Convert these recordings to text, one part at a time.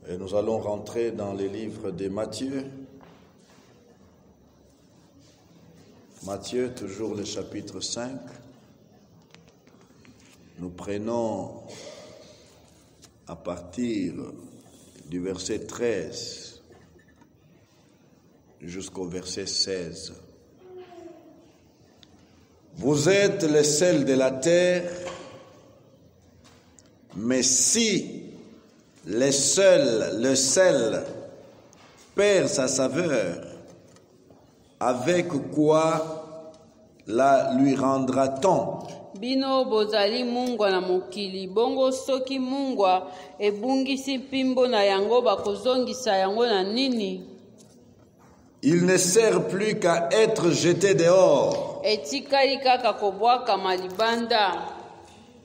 Et nous allons rentrer dans les livres de Matthieu. Matthieu, toujours le chapitre 5. Nous prenons à partir du verset 13 jusqu'au verset 16. Vous êtes le sel de la terre, mais si le sel perd sa saveur, avec quoi la lui rendra-t-on? Bino bozali mungwa na mokili, bongo soki mungwa ebungisi pimbo na yango bakozongisa yango na nini? Il ne sert plus qu'à être jeté dehors Etikali kaka kobwaka malibanda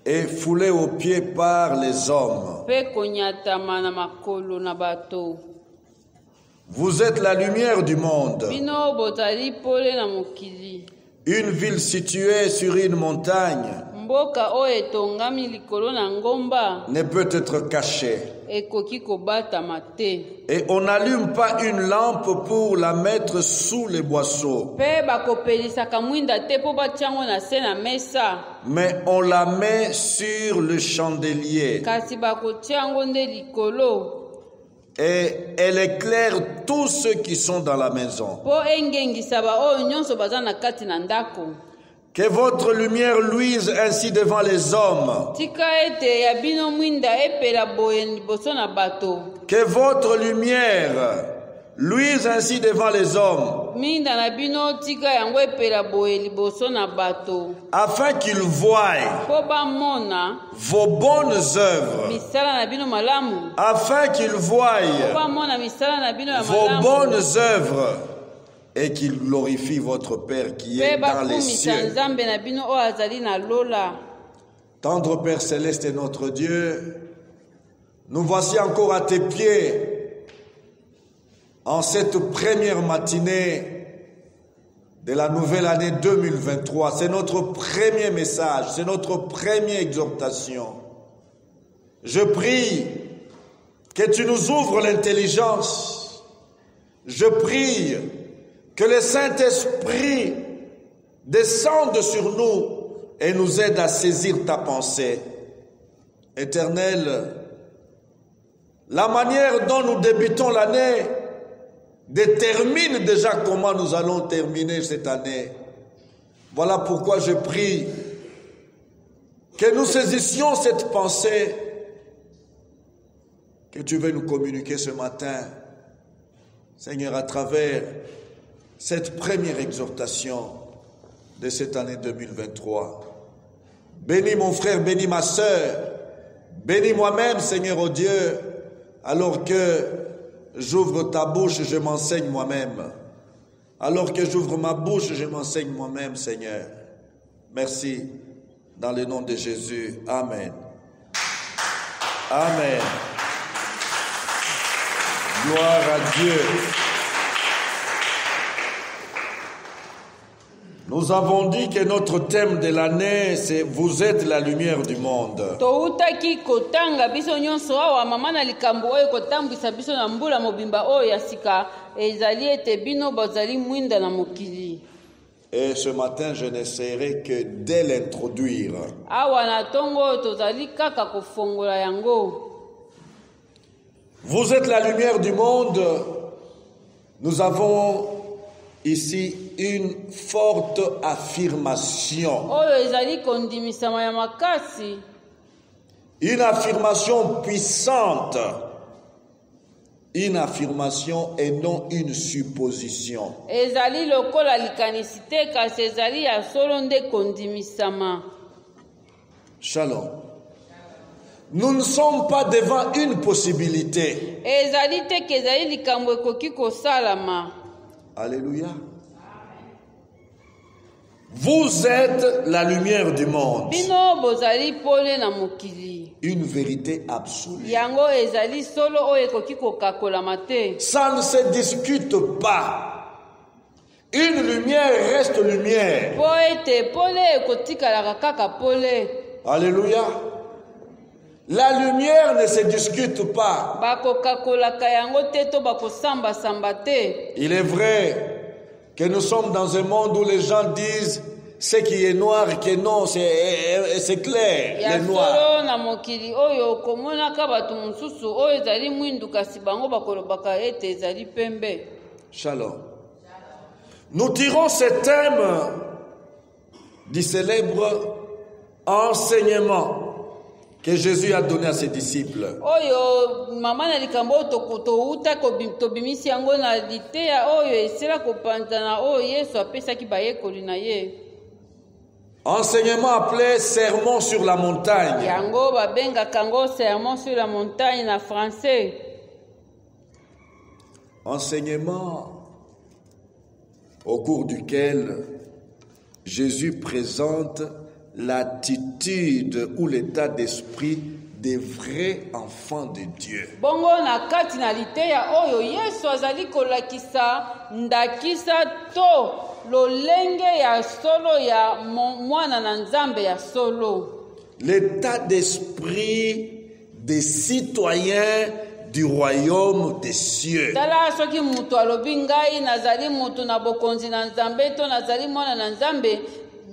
et foulé aux pieds par les hommes. pe konyatama na makolo na bato. Vous êtes la lumière du monde. Bino bozali pole na mokili. Une ville située sur une montagne Mboka oyo etongami likolo na ngomba ne peut être cachée. ekoki kobatama te. Et on n'allume pas une lampe pour la mettre sous les boisseaux, Pe bakopelisaka mwinda te po batiango na se na mesa, mais on la met sur le chandelier. kasi bakotiango nde likolo Et elle éclaire tous ceux qui sont dans la maison. po engengisa baoyo nyonso baza na kati na ndako. Que votre lumière luise ainsi devant les hommes. Tika ete ya bino mwinda epela boye liboso na bato. Que votre lumière luise ainsi devant les hommes, Minda na bino tika yango epela boye liboso na bato, afin qu'ils voient po bamona vos bonnes œuvres, misala na bino malamu, afin qu'ils po voient bamona misala na bino ya vos malamu, bonnes œuvres, et qu'ils glorifient votre Père qui pe est dans les bakumisa cieux. nzambe na bino oyo azali na lola. Tendre Père céleste et notre Dieu, nous voici encore à tes pieds en cette première matinée de la nouvelle année 2023. C'est notre premier message, c'est notre première exhortation. Je prie que tu nous ouvres l'intelligence. Je prie que le Saint-Esprit descende sur nous et nous aide à saisir ta pensée. Éternel, la manière dont nous débutons l'année détermine déjà comment nous allons terminer cette année. Voilà pourquoi je prie que nous saisissions cette pensée que tu veux nous communiquer ce matin, Seigneur, à travers cette première exhortation de cette année 2023. Bénis mon frère, bénis ma sœur, bénis moi-même, Seigneur, oh Dieu, alors que j'ouvre ta bouche, je m'enseigne moi-même. Alors que j'ouvre ma bouche, je m'enseigne moi-même, Seigneur. Merci, dans le nom de Jésus. Amen. Amen. Gloire à Dieu. Nous avons dit que notre thème de l'année, c'est « Vous êtes la lumière du monde ». Toutaki kotanga biso nyonso awa mama na likambo oyo kotambwisa biso na mbula mobimba oyo ya sika ezali ete bino bazali mwinda na mokili. Et ce matin, je n'essaierai que de l'introduire. Awa na tongo oyo tozali kaka kofongola yango. Vous êtes la lumière du monde. Nous avons ici une forte affirmation. Oyo ezali kondimisama ya makasi. Une affirmation puissante. Une affirmation et non une supposition. Ezali lokola likanisi te kasi ezali ya solo nde kondimisama. Shalom. Nous ne sommes pas devant une possibilité. Ezali te ke ezali likambo ekoki kosalama. Alléluia. Vous êtes la lumière du monde. Bino bozali pole na mokili. Une vérité absolue. Yango ezali solo oyo ekoki kokakolama te. Ça ne se discute pas. Une lumière reste lumière. Po ete pole ekotikalaka kaka pole. Alléluia. La lumière ne se discute pas. bakokakolaka yango te to bakosamba-samba te. Il est vrai que nous sommes dans un monde où les gens disent ce qui est noir, que non, c'est clair, ya les noirs. solo na mokili oyo komonaka bato mosusu oyo ezali mwindu kasi bango bakolobaka ete ezali pembe. Shalom. Nous tirons ce thème du célèbre enseignement que Jésus a donné à ses disciples. Oyo mama na likambo touta tobimisi yango na liteya oyo esila kopanzana oyo Yesu apesaki bayekoli na ye. Enseignement appelé sermon sur la montagne. Yango babengaka yango sermon sur la montagne na français. Enseignement au cours duquel Jésus présente l'attitude ou l'état d'esprit des vrais enfants de Dieu. Bongo na kati na liteya oyo Yesu azali kolakisa ndakisa to lolenge ya solo ya mwana na nzambe ya solo. L'état d'esprit des citoyens du royaume des cieux. Tala soki mutu alobi ngai nazali mutu na bokonzi na nzambe to nazali mwana na nzambe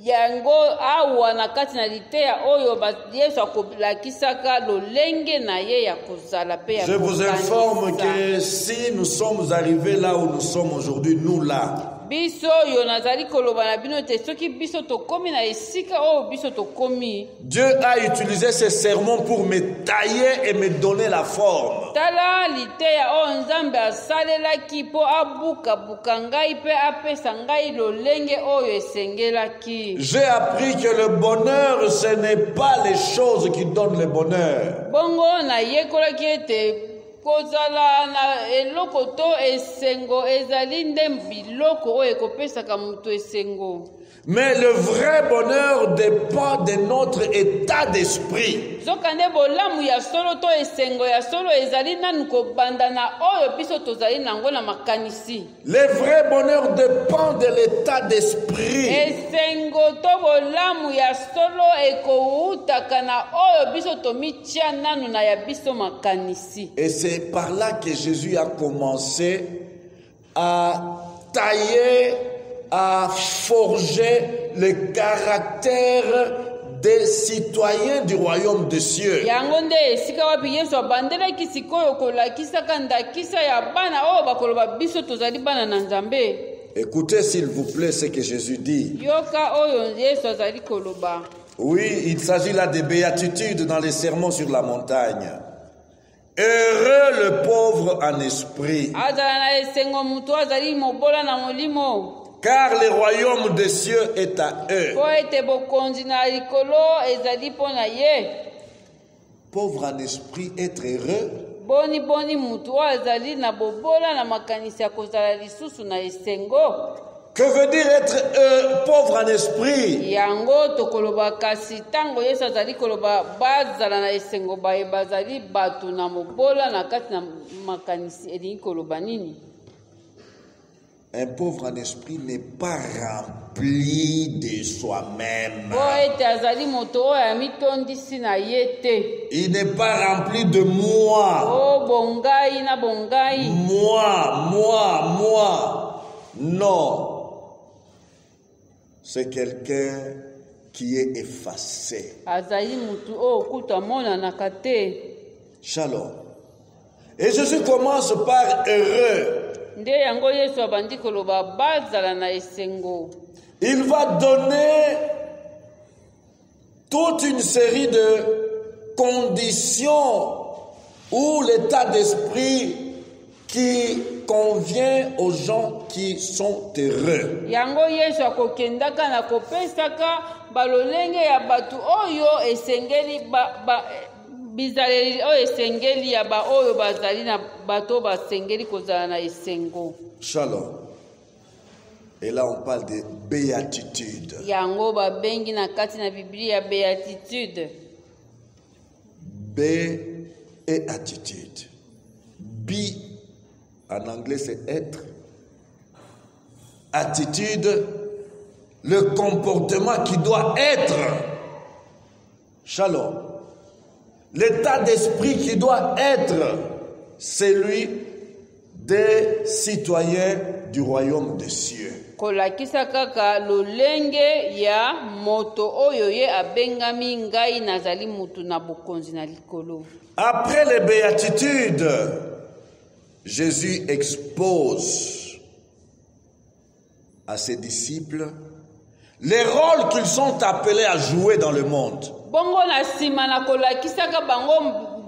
yango awa na kati na liteya oyo Yesu akolakisaka lolenge na ye ya kozala pe ya. Je vous informe que si nous sommes arrivés là où nous sommes aujourd'hui, nous là, biso yo nazali koloba na bino te soki biso tokomi na esika oyo biso tokomi. Dieu a utilisé ce sermon pour me tailler et me donner la forme. Tala liteya oyo nzambe asalelaki mpo abuka-buka ngai mpe apesa ngai lolenge oyo esengelaki. J'ai appris que le bonheur, ce n'est pas les choses qui donnent le bonheur. Bongo nayekolaki ete kozala na eloko to esengo ezali nde biloko oyo ekopesaka mutu esengo. Mais le vrai bonheur dépend de notre état d'esprit. Zokande bolamu ya solo to esengo ya solo ezali nanu kobanda na oyo biso tozali nango na makanisi. Le vrai bonheur dépend de l'état d'esprit. Esengo to bolamu ya solo ekoutaka na oyo biso tomitia nanu na ya biso makanisi. Et c'est par là que Jésus a commencé à tailler, à forger le caractère des citoyens du royaume des cieux. Yango nde esika wapi Yesu abandelaki sikoyo kolakisaka ndakisa ya bana oyo bakoloba biso tozali bana na Nzambe. Écoutez s'il vous plaît ce que Jésus dit. Yoka oyo Yesu azali koloba. Oui, il s'agit là de béatitudes dans les sermons sur la montagne. Heureux le pauvre en esprit, Azala na esengo mutu azali mobola na molimo. car le royaume des cieux est à eux. Po ete bokonzi na likolo ezali po na ye. Pauvre en esprit, être heureux. Boni mutu azali na bobola na makanisi ya kozala lisusu na esengo. Que veut dire être pauvre en esprit? Yango tokoloba kasi tango Yesu azali koloba bazala na esengo baye bazali batu na mobola na kati na makanisi elingi koloba nini? Un pauvre en esprit n'est pas rempli de soi-même. Po ete azali moto oyo amitondisi na ye te. Il n'est pas rempli de moi. O bongai na bongai. Moi. Non. C'est quelqu'un qui est effacé. Azali mutu oyo kutu amonanaka te. Shalom. Et Jésus commence par heureux. Nde yango Yesu abandi koloba bazala na esengo. Il va donner toute une série de conditions ou l'état d'esprit qui convient aux gens qui sont heureux. Yango Yesu akokendaka na kopesaka balolenge ya batu oyo esengeli bizaleli oyo esengeli ya ba oyo bazali na bato basengeli kozala na esengo. Shalom. Et là on parle de béatitude. Yango babengi na kati na Biblia béatitude. B et attitude. Bi en anglais c'est être. Attitude, le comportement qui doit être. Shalom. l'état d'esprit qui doit être celui des citoyens du royaume des cieux. kolakisa kaka lolenge ya moto oyo ye abengami ngai nazali mutu na bokonzi na likolo. Après les béatitudes, Jésus expose à ses disciples les rôles qu'ils sont appelés à jouer dans le monde. Bongo na sima na kolakisa ka bango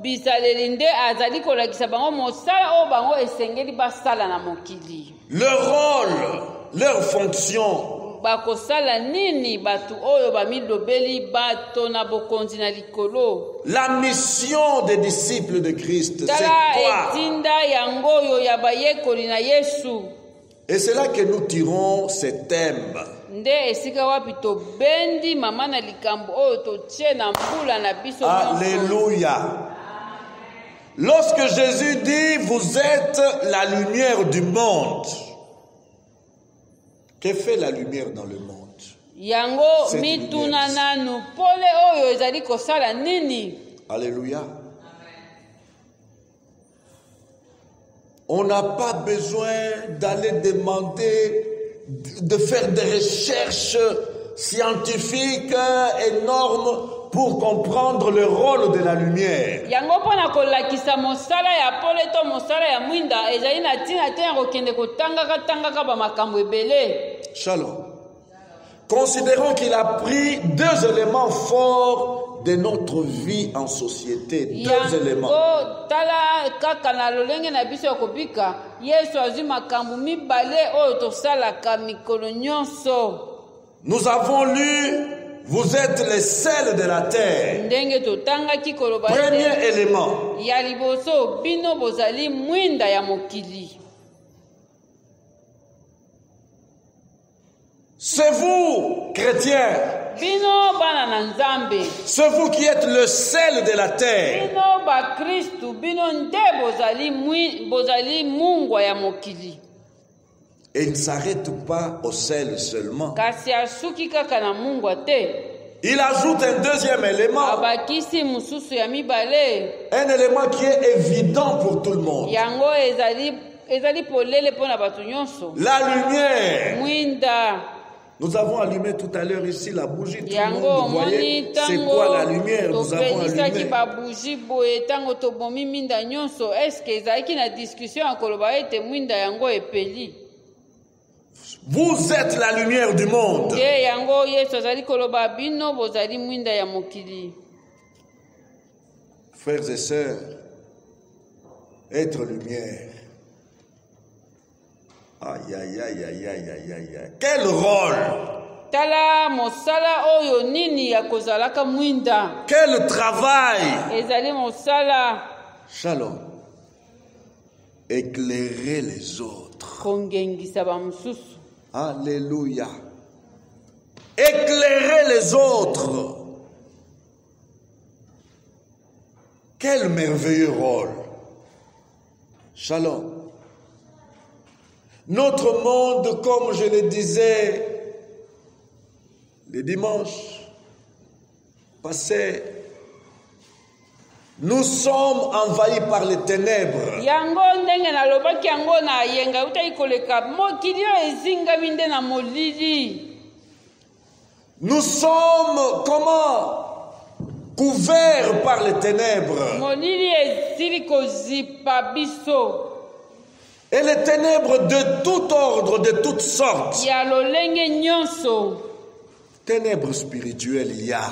bizaleli nde azali kolakisa bango mosala o bango esengeli basala na mokili. Leur rôle, leur fonction. Bakosala nini batu oyo bamilobeli bato na bokonzi na likolo. La mission des disciples de Christ, c'est quoi? Et c'est là que nous tirons ces thèmes. Alléluia. Lorsque Jésus dit « Vous êtes la lumière du monde », que fait la lumière dans le monde? Alléluia. On n'a pas besoin d'aller demander, de faire des recherches scientifiques énormes pour comprendre le rôle de la lumière. Shalom. Considérons qu'il a pris deux éléments forts de notre vie en société. Deux éléments. Nous avons lu, vous êtes les sels de la terre. Premier élément. C'est vous, chrétiens. C'est vous qui êtes le sel de la terre. Et il ne s'arrête pas au sel seulement. Il ajoute un deuxième élément. Un élément qui est évident pour tout le monde. La lumière. Nous avons allumé tout à l'heure ici la bougie. Tout le monde, vous voyez, c'est quoi la lumière? Nous avons allumé. Vous êtes la lumière du monde. Frères et sœurs, être lumière. Aïe, aïe, aïe, aïe, aïe, aïe, aïe. Quel rôle! Quel travail! Shalom. Éclairer les autres. Alléluia. Éclairer les autres. Quel merveilleux rôle. Shalom. Notre monde, comme je le disais le dimanche passé, nous sommes envahis par les ténèbres. Nous sommes comment? Couverts par les ténèbres. Et les ténèbres de tout ordre, de toutes sortes. Ténèbres spirituelles, il y a.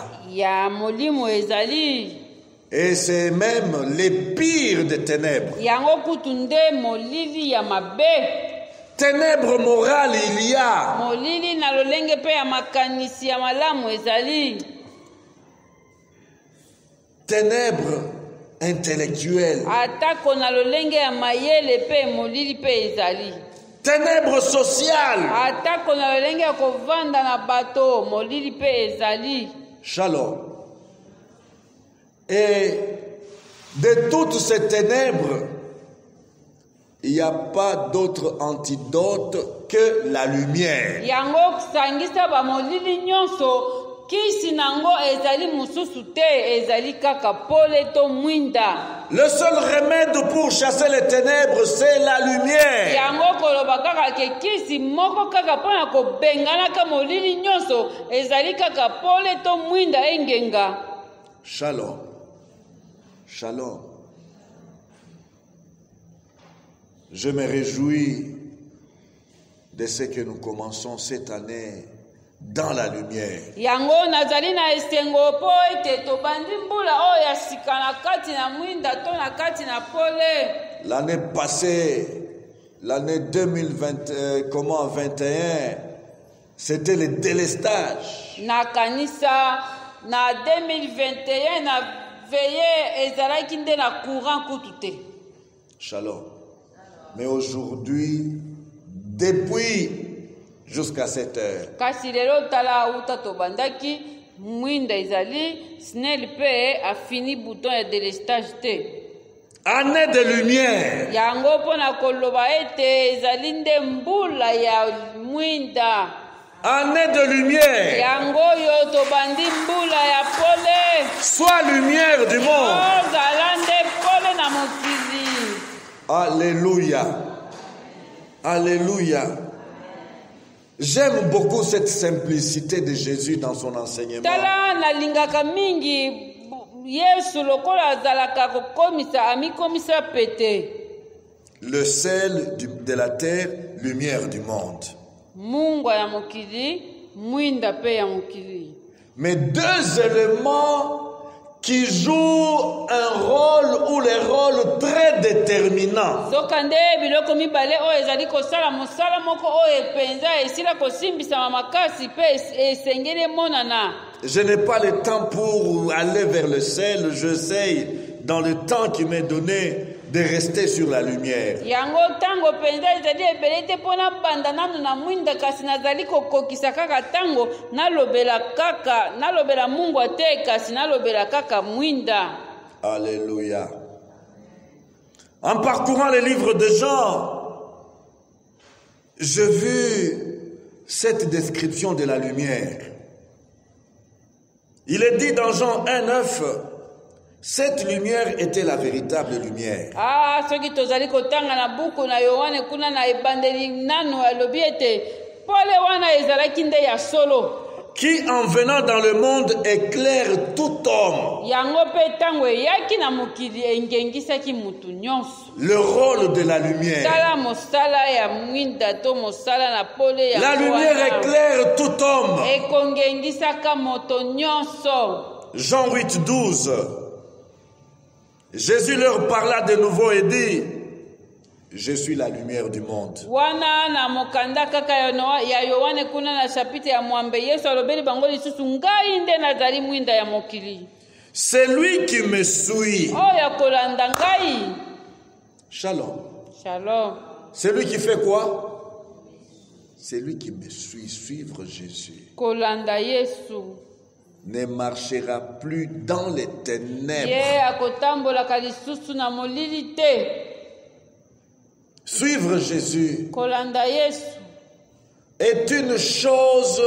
Et c'est même les pires des ténèbres. Ténèbres morales, il y a. Ténèbres intellectuelles. Ténèbres sociales. Shalom. Et de toutes ces ténèbres, il n'y a pas d'autre antidote que la lumière. kisi nango ezali mususu te, ezali kaka pole to mwinda. Le seul remède pour chasser les ténèbres, c'est la lumière. Yango koloba kaka ke kisi moko kaka pona ko bengana ka molili nyonso, ezali kaka pole to mwinda engenga. Shalom. Shalom. Je me réjouis de ce que nous commençons cette année dans la lumière. Yango nazali na esengo po ete tobandi mbula oyo ya sika na kati na mwinda to na kati na pole. L'année passée, l'année 2021, c'était le délestage. Na kanisa na 2021 na veye ezalaki nde na courant kutu te. Shalom. Mais aujourd'hui, depuis jusqu'à cette heure, Kasi lelo tala uta tobandaki mwinda ezali snel pe a fini bouton ya délestage te. année de lumière. Yango pona koloba ete ezali nde mbula ya mwinda. Année de lumière. Yango yo tobandi mbula ya pole. Sois lumière du monde. Ozala nde pole na mokili. Alléluia. Alléluia. J'aime beaucoup cette simplicité de Jésus dans son enseignement. Tala nalingaka mingi Yesu lokola azalaka kokomisa amikomisa pete. Le sel de la terre, lumière du monde. Mungu ya mokili, mwinda pe ya mokili. Mais deux éléments qui jouent un rôle ou les rôles très déterminants. Zokande biloko mibale oyo ezali kosala mosala moko oyo epenza esila kosimbisa makasi pe esengeli monana. Je n'ai pas le temps pour aller vers le sel. J'essaye, dans le temps qui m'est donné, de rester sur la lumière. Yango tango penza ezali ebele te pona banda nanu na mwinda kasi nazali kokokisa kaka tango nalobela Mungu ate kasi nalobela kaka mwinda. Alléluia. En parcourant les livres de Jean, j'ai vu cette description de la lumière. Il est dit dans Jean 1:9, cette lumière était la véritable lumière. Soki tozali kotanga na buku na Yohane kuna na ebandeli nanu alobi ete pole wana ezalaki nde ya solo. Qui en venant dans le monde éclaire tout homme. Yango pe tango eyaki na mokili engengisaki mutu nyonso. Le rôle de la lumière. Sala mosala ya mwinda to mosala na pole ya. La lumière éclaire tout homme. Ekongengisaka moto nyonso. Jean 8:12. Jésus leur parla de nouveau et dit, je suis la lumière du monde. Wana na mokanda kaka ya Yohane kuna na chapitre ya mwambe Yesu alobeli bango lisusu ngai nde nazali mwinda ya mokili. C'est lui qui me suit. Oya kolanda ngai. Shalom. Shalom. C'est lui qui fait quoi? C'est lui qui me suit. Suivre Jésus. Kolanda Yesu. Ne marchera plus dans les ténèbres. Ye akotambolaka lisusu na molili te. Suivre Jésus Kolanda Yesu est une chose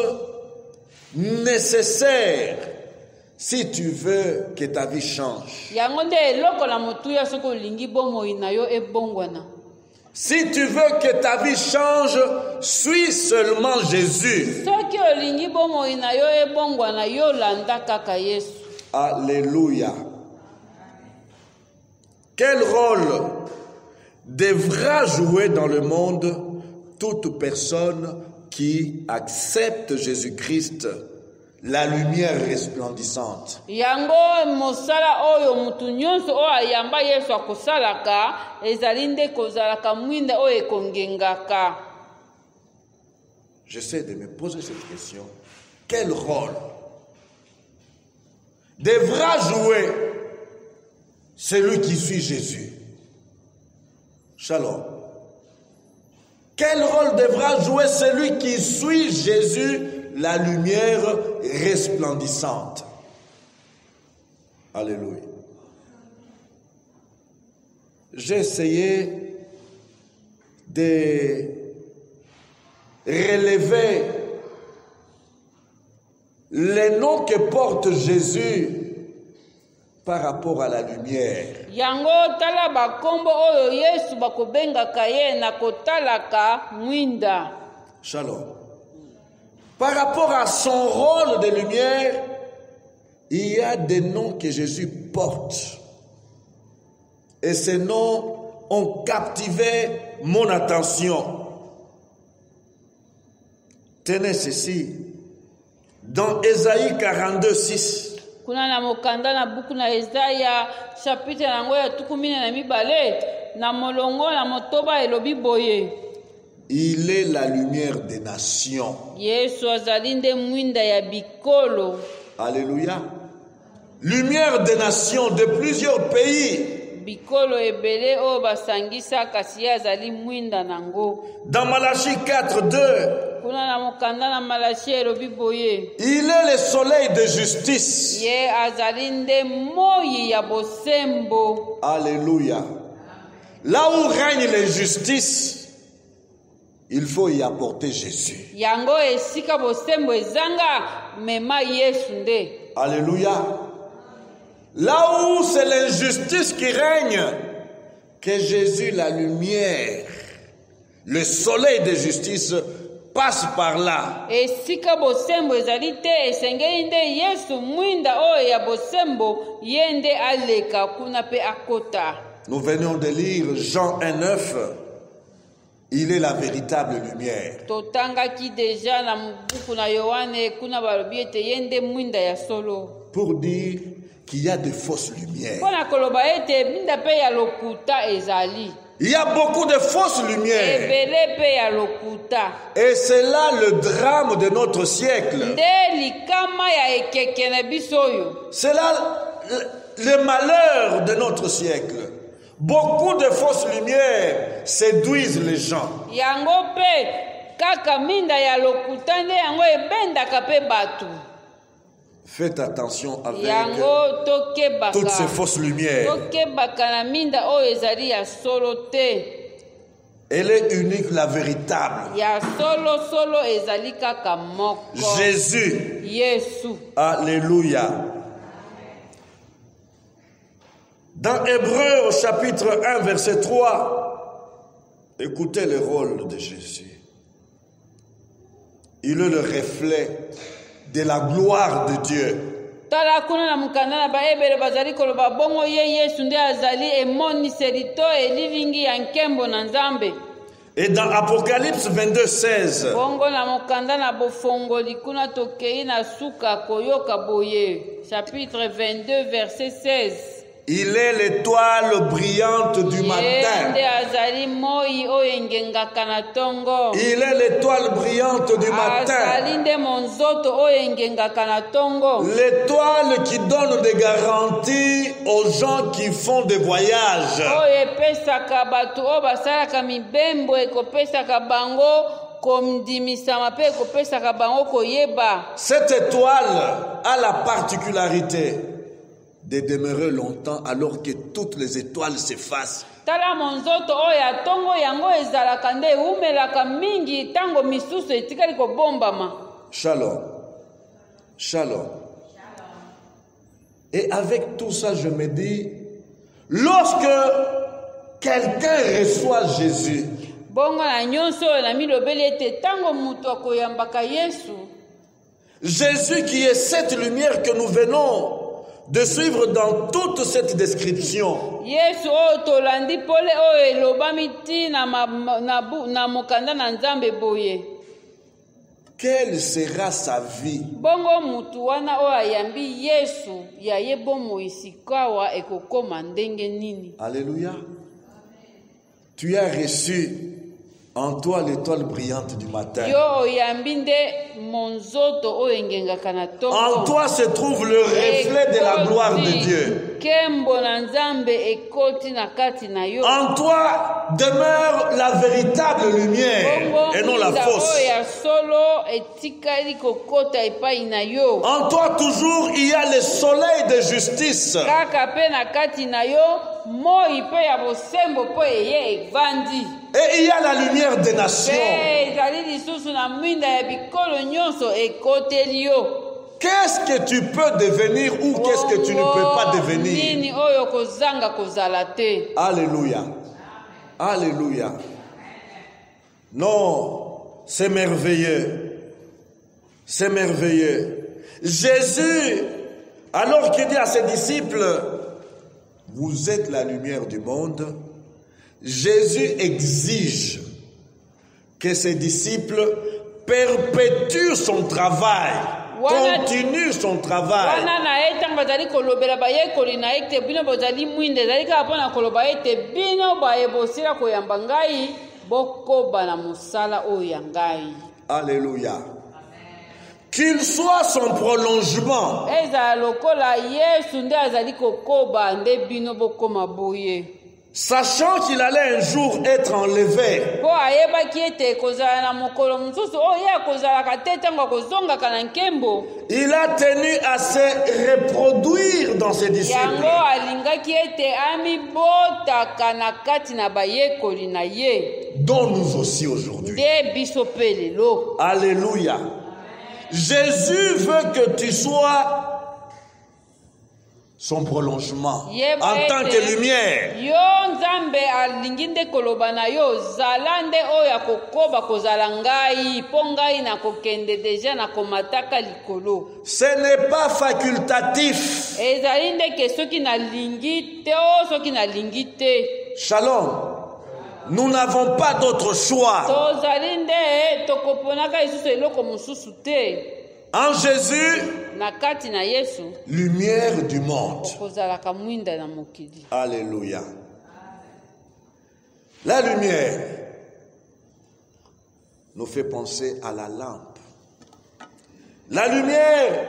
nécessaire si tu veux que ta vie change. Yango nde eloko na motuya soki olingi bomoi na yo ebongwana. Si tu veux que ta vie change, suis seulement Jésus. Soki olingi bomoi na yo ebongwana yo landa kaka Yesu. Alléluia. Quel rôle devra jouer dans le monde toute personne qui accepte Jésus-Christ, la lumière resplendissante? Yango mosala oyo mutu nyonso oyo ayamba Yesu akosalaka ezali nde kozalaka mwinda oyo ekongengaka. J'essaie de me poser cette question. Quel rôle devra jouer celui qui suit Jésus? Shalom. Quel rôle devra jouer celui qui suit Jésus, la lumière resplendissante? Alléluia. J'ai essayé de relever les noms que porte Jésus par rapport à la lumière. Yango tala bakombo oyo Yesu bakobengaka ye na kotalaka mwinda. Shalom. Par rapport à son rôle de lumière, il y a des noms que Jésus porte. Et ces noms ont captivé mon attention. Tenez ceci. Dans Ésaïe 42, 6. Kuna na mokanda na buku na Isaiah chapitre yango ya 12 na molongo na motoba elobi boye. Il est la lumière des nations. Yesu azali nde mwinda ya bikolo. Alléluia. Lumière des nations de plusieurs pays. Bikolo ebele o basangisa kasi azali mwinda nango. Dans Malachie 4, 2. Kuna na mokanda na Malachi elobi boye. Il est le soleil de justice. Ye azali nde moyi ya bosembo. Alléluia. Là où règne l'injustice, il faut y apporter Jésus. Yango esika bosembo ezanga mema Yesu nde. Alléluia. Là où c'est l'injustice qui règne, que Jésus, la lumière, le soleil de justice, passe par là. Esika bosembo ezali te esengeli nde Yesu mwinda oyo ya bosembo yende aleka kuna pe akota. Nous venons de lire Jean 1,9. Il est la véritable lumière. Totangaki deja na buku na Yohane kuna balobi ete yende mwinda ya solo. Pour dire qu'il y a de fausses lumières. Pona koloba ete minda pe ya lokuta ezali. Il y a beaucoup de fausses lumières. Ebele pe ya lokuta. Et c'est là le drame de notre siècle. Nde likama ya ekeke na biso oyo. C'est là le malheur de notre siècle. Beaucoup de fausses lumières séduisent les gens. Yango pe kaka minda ya lokuta nde yango ebendaka pe batu. Faites attention avec Yango tokebaka. toutes ces fausses lumières. Tokebaka na minda oyo ezali ya solo te. Elle est unique, la véritable. Ya solo ezali kaka moko. Jésus. Yesu. Alléluia. Dans Hébreux au chapitre 1 verset 3, écoutez le rôle de Jésus. Il est le reflet de la gloire de Dieu. Tala kuna na mukanda na baebele bazali koloba bongo ye Yesu nde azali emoniseli to elilingi ya nkembo na Nzambe. Et dans Apocalypse 22, 16, bongo na mokanda na bofongoli kuna tokei na suka koyoka boye. Chapitre 22 verset 16. il est l'étoile brillante du matin. Nde azali moi oyo engengaka na tongo. Il est l'étoile brillante du matin. Azali nde monzoto oyo engengaka na tongo. L'étoile qui donne des garanties aux gens qui font des voyages. Oyo epesaka bato oyo basalaka mibembo ekopesaka bango komdimisama pe ekopesaka bango koyeba. Cette étoile a la particularité de demeurer longtemps alors que toutes les étoiles s'effacent. Tala monzoto oyo ya tongo yango ezalaka nde eumelaka mingi tango misusu etikali kobombama. Shalom. Shalom. Et avec tout ça, je me dis, lorsque quelqu'un reçoit Jésus, bongo na nyonso oyo na milobeli ete tango mutu akoyambaka Yesu, Jésus qui est cette lumière que nous venons de suivre dans toute cette description. Yesu oyo tolandi pole oyo elobami ti na mokanda na Nzambe boye. Quelle sera sa vie? Bongo mutu wana oyo ayambi Yesu ya ye bomo isikawa ekokoma ndenge nini? Alléluia. Tu as reçu en toi l'étoile brillante du matin. Yo oyambi nde monzoto oyo engengaka na tongo. En toi se trouve le reflet de la gloire de Dieu. Kembo na Nzambe ekoti na kati na yo. En toi demeure la véritable lumière et non la fausse. Oyo ya solo etikali kokota epai na yo. En toi toujours il y a le soleil de justice. Kaka pe na kati na yo moi pe ya bosembo po eye evandi. Et il y a la lumière des nations. Ezali lisusu na mwinda ya bikolo nyonso ekoteli yo. qu'est-ce que tu peux devenir ou qu'est-ce que tu ne peux pas devenir? nini oyo kozanga kozala te. Alléluia. Alléluia. Non, c'est merveilleux. C'est merveilleux. Jésus, alors qu'il dit à ses disciples, vous êtes la lumière du monde, Jésus exige que ses disciples perpétuent son travail, continuent son travail. Wana na eta bazali kolobela bayekoli na ete bino bazali mwinde zali ka pona koloba ete bino bayebosila koyamba ngai bokoba na musala oyo ya ngai. Alléluia. Qu'il soit son prolongement. Eza lokola Yesu nde azali kokoba nde bino bokoma boye. Sachant qu'il allait un jour être enlevé. Po ayebaki ete kozala na mokolo mosusu oyo akozalaka te ntango akozongaka na nkembo. Il a tenu à se reproduire dans ses disciples. Yango alingaki ete amibotaka na kati na bayekoli na ye. Dont nous aussi aujourd'hui. Nde biso pe lelo. Alléluia. Jésus veut que tu sois son prolongement en tant que lumière. Yo nzambe alingi nde koloba na yo zala nde oyo akokoba kozala ngai mpo ngai na kokende deja na komataka likolo. Ce n'est pas facultatif. Ezali ndeke soki nalingi te o soki nalingi te. Shalom. Nous n'avons pas d'autre choix. Tozali nde tokoponaka lisusu eloko mosusu te. En Jésus, na kati na Yesu, lumière du monde. kozalaka mwinda na mokili. Alléluia. La lumière nous fait penser à la lampe. La lumière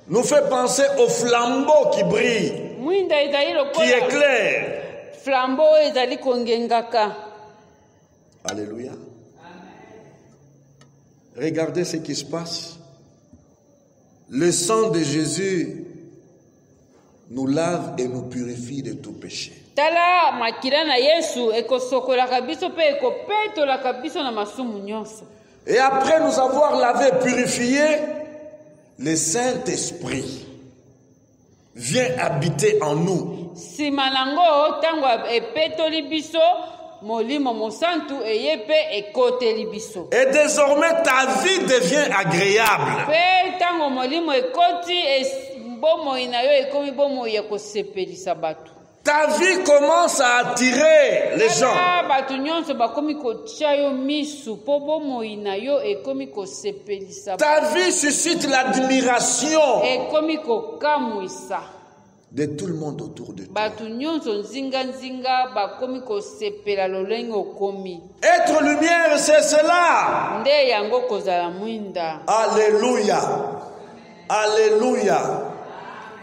nous fait penser au flambeau qui brille, Mwinda ezali qui lokola éclaire. flambeau ezali kongengaka. Alléluia. Regardez ce qui se passe. Le sang de Jésus nous lave et nous purifie de tout péché. Tala makila na Yesu ekosokolaka biso pe ekopetolaka biso na masumu nyonso. Et après nous avoir lavé et purifié, le Saint-Esprit vient habiter en nous. Sima nango tango epetoli biso molimo mosantu eye pe ekoteli biso. Et désormais ta vie devient agréable. Pe tango molimo ekoti bomoi na yo ekomi bomoi ya kosepelisa bato. Ta vie commence à attirer les gens. Bato nyonso bakomi kotia yo misu po bomoi na yo ekomi kosepelisa. Ta vie suscite l'admiration Ekomi kokamwisa. de tout le monde autour de toi. Bato nyonso nzinga nzinga bakomi kosepela lolenge okomi. Être lumière, c'est cela. Nde yango kozala mwinda. Alléluia. Alléluia.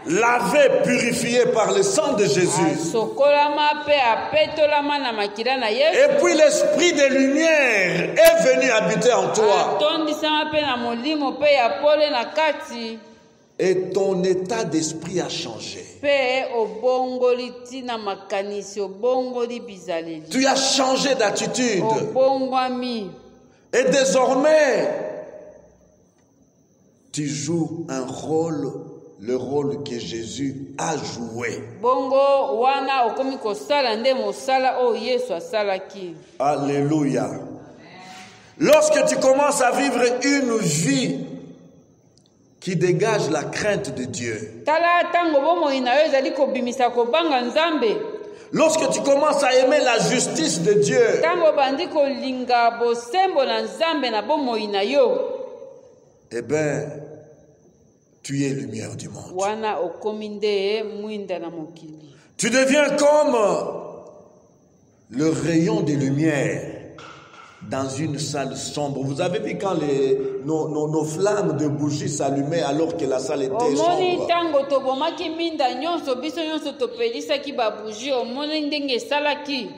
Lavé, purifié par le sang de Jésus. Sokolama pe apetolama na makila na Yesu. Et puis l'esprit de lumière est venu habiter en toi. Atondisama pe na molimo pe ya pole na kati. Et ton état d'esprit a changé. Pe obongoli tina makanisi obongoli bizaleli. Tu as changé d'attitude. Obongwami. Et désormais, tu joues un rôle, le rôle que Jésus a joué. Bongo wana okomi kosala nde mosala o Yesu asalaki. Alléluia. Lorsque tu commences à vivre une vie qui dégage la crainte de Dieu. Tala tango bomoi na yo ezali kobimisa kobanga Nzambe. Lorsque tu commences à aimer la justice de Dieu. Tango bandi kolinga bosembo na Nzambe na bomoi na yo. Eh bien, tu es lumière du monde. Wana okomi nde mwinda na mokili. Tu deviens comme le rayon de lumière dans une salle sombre. Vous avez vu quand nos flammes de bougies s'allumaient alors que la salle était omoni sombre. tango tobomaki minda nyonso biso nyonso topelisaki babugi omoni ndenge esalaki.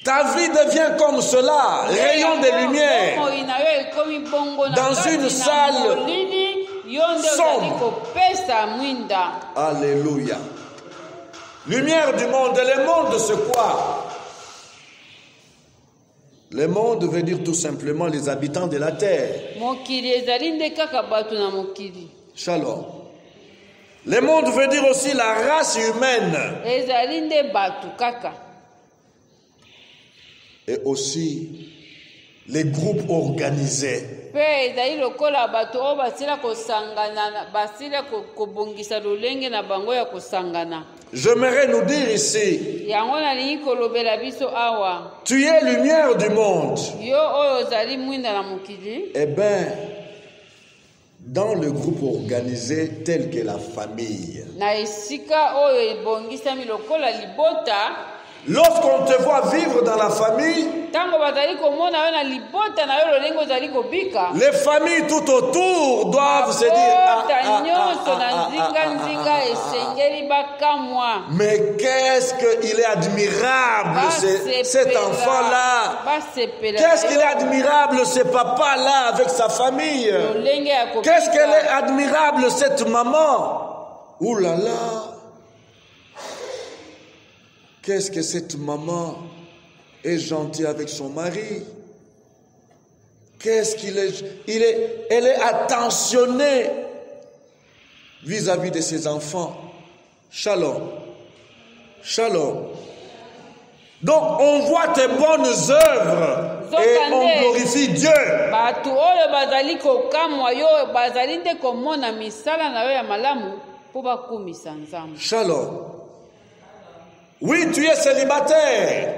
Ta vie devient comme cela, rayon de lumière bomoi na yo ekomi bongo na dans kati une na salle molili yo nde ozali sombre. kopesa mwinda. Alléluia. Lumière du monde. Et le monde, c'est quoi? Le monde veut dire tout simplement les habitants de la terre. Mokili ezali nde kaka bato na mokili. Shalom. Le monde veut dire aussi la race humaine. ezali nde bato kaka. Et aussi les groupes organisés. Pe ezali lokola bato oyo basila kosangana, basila kobongisa lolenge na bango ya kosangana. J'aimerais nous dire ici, Yango nalingi kolobela biso awa. tu es lumière du monde. Yo oyo ozali mwinda na mokili. Eh bien, dans le groupe organisé tel que la famille, Na esika oyo ebongisami lokola libota. lorsqu'on te voit vivre dans la famille, Tango bazali komona yo na libota na yo lolenge ozali kobika. les familles tout autour doivent se dire nyonso na nzinga esengeli bakamwa. mais qu'est-ce qu'il est admirable cet enfant-là. Qu'est-ce qu'il est admirable ce papa-là avec sa famille. Qu'est-ce qu'elle est admirable cette maman. Ouh là là. Qu'est-ce que cette maman est gentille avec son mari. Qu'est-ce qu'il est, elle est attentionnée vis-à-vis de ses enfants. Shalom. Shalom. Donc on voit tes bonnes œuvres et on glorifie Dieu. Shalom. Oui, tu es célibataire.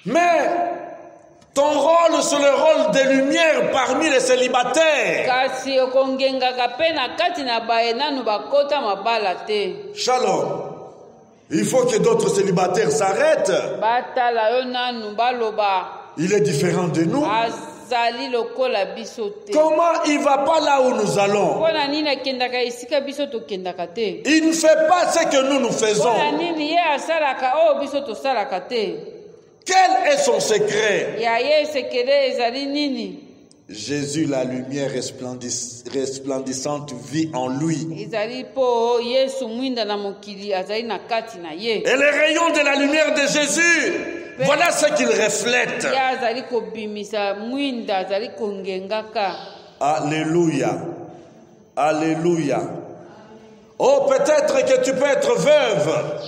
Mais ton rôle, c'est le rôle de lumière parmi les célibataires. Shalom. Il faut que d'autres célibataires s'arrêtent. Il est différent de nous. Comment il ne va pas là où nous allons? Il ne fait pas ce que nous faisons. Quel est son secret? Jésus, la lumière resplendissante, vit en lui. Et les rayons de la lumière de Jésus, voilà ce qu'il reflète. Alléluia. Alléluia. Oh, peut-être que tu peux être veuve.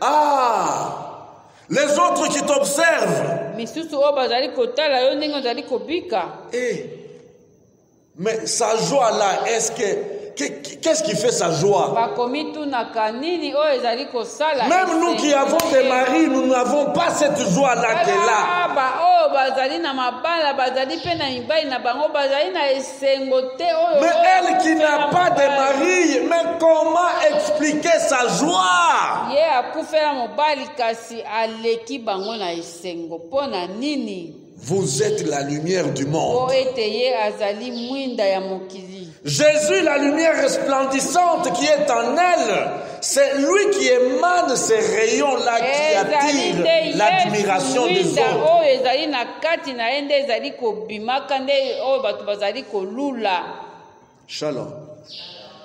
Ah! Les autres qui t'observent. Mais sa joie là, qu'est-ce qui fait sa joie? Même nous qui avons des maris, nous n'avons pas cette joie là qu'elle a. Mais elle qui n'a pas de mari, mais comment expliquer sa joie? Vous êtes la lumière du monde. Jésus, la lumière resplendissante qui est en elle, c'est lui qui émane ces rayons-là qui attirent l'admiration des autres. Shalom.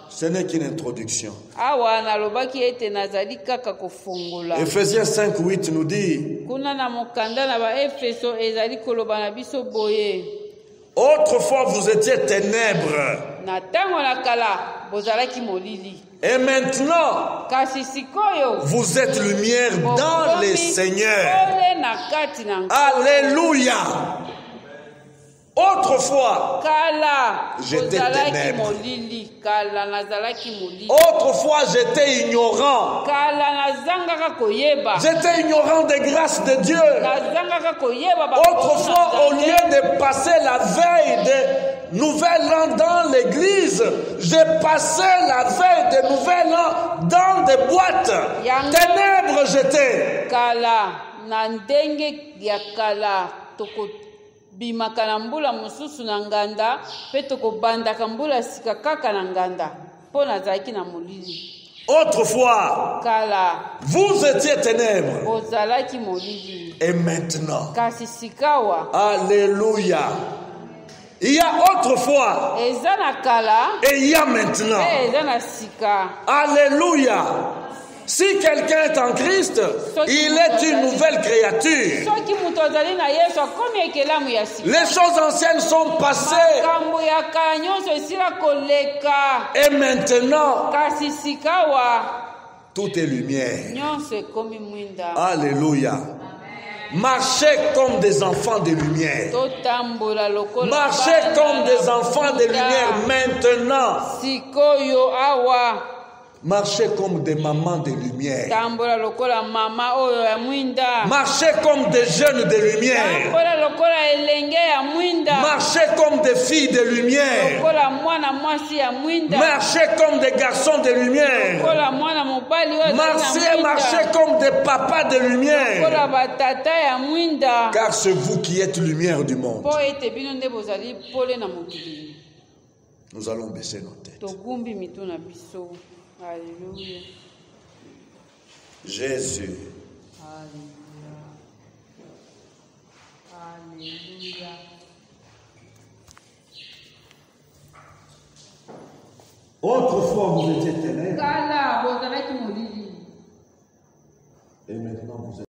Ce n'est qu'une introduction. Ephésiens 5:8 nous dit: autrefois vous étiez ténèbres. Et maintenant, vous êtes lumière dans les Seigneurs. Alléluia. Autrefois, j'étais ténèbres. Autrefois, j'étais ignorant. J'étais ignorant des grâces de Dieu. Autrefois, au lieu de passer la veille de Nouvel An dans l'église, j'ai passé la veille de Nouvel An dans des boîtes. Ténèbres, j'étais. Bimakana mbula mususu na nganda pe tokobandaka mbula sika kaka na nganda mpo nazalaki na molili. Autrefois, vous étiez ténèbres. Ozalaki molili. Et maintenant, kasi sikawa. Alléluia. Il y a autrefois eza na kala et il y a maintenant. Eza na sika. Alléluia. Si quelqu'un est en Christ, il est une nouvelle créature. soki moto azali na yesu akomi ekelamu ya sika Les choses anciennes sont passées makambo ya kala nyonso esila koleka et maintenant, kasi sikawa tout est lumière. nyonso ekomi mwinda. Alléluia. Marchez comme des enfants de lumière. Totambola lokola Marchez bana comme des na enfants de lumière maintenant. sikoyo awa Marchez comme des mamans de lumière. tambola lokola mama oyo ya mwinda. Marchez comme des jeunes de lumière. Tambola lokola elenge ya mwinda. Marchez comme des filles de lumière. Lokola mwana mwasi ya mwinda. Marchez comme des garçons de lumière. Lokola mwana mobali oyo azali na mwinda. Marchez comme des papas de lumière. Lokola batata ya mwinda. Car c'est vous qui êtes lumière du monde. Po ete bino nde bozali pole na mokili. Nous allons baisser nos têtes. Togumbi mitu na biso. Alléluia. Jésus. Alléluia. Alléluia. Autrefois vous étiez ténèbres. Kala bozalaki molili. Et maintenant vous êtes